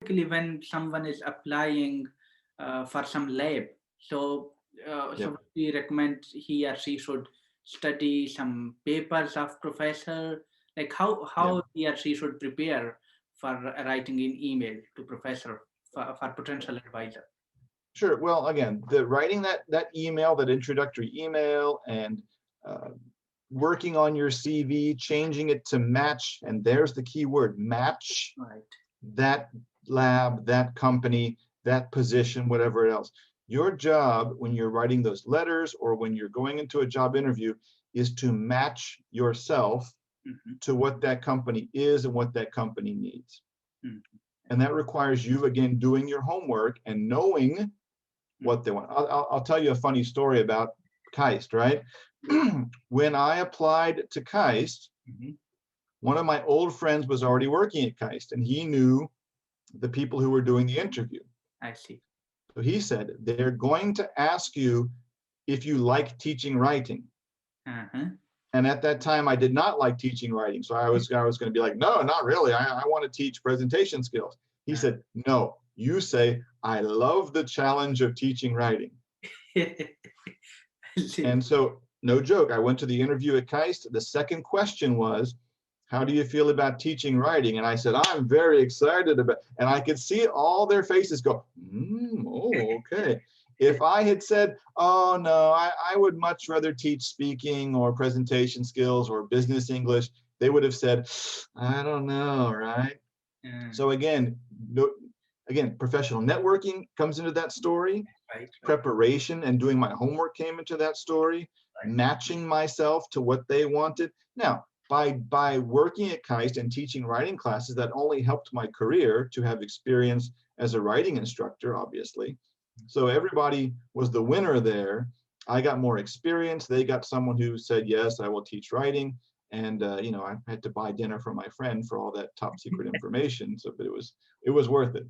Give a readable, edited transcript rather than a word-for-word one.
Typically, when someone is applying for some lab, so Yep. we recommend he or she should study some papers of professor, like Yeah. how he or she should prepare for writing in email to professor for potential advisor. Sure. Well, again, the writing that email, that introductory email, and uh, working on your CV, changing it to match, and there's the key word, match Right. that lab, that company, that position, whatever else. Your job when you're writing those letters or when you're going into a job interview is to match yourself Mm-hmm. to what that company is and what that company needs. Mm-hmm. And that requires you, again, doing your homework and knowing what they want. I'll tell you a funny story about KAIST, right? When I applied to KAIST, Mm-hmm. one of my old friends was already working at KAIST and he knew the people who were doing the interview. I see. So he said, they're going to ask you if you like teaching writing. Uh-huh. And at that time, I did not like teaching writing. So I was going to be like, no, not really. I want to teach presentation skills. He said, no, you say, I love the challenge of teaching writing. I see. And so, no joke, I went to the interview at KAIST. The second question was, how do you feel about teaching writing? And I said, I'm very excited about, and I could see all their faces go, oh, okay. If I had said, oh no, I would much rather teach speaking or presentation skills or business English, they would have said, I don't know, right? Mm, So again, no, again, professional networking comes into that story. right, right, Preparation and doing my homework came into that story. right. Matching myself to what they wanted. Now, by working at KAIST and teaching writing classes, that only helped my career to have experience as a writing instructor, obviously. So everybody was the winner there. I got more experience. They got someone who said, yes, I will teach writing. And I had to buy dinner for my friend for all that top secret information. So, but it was worth it.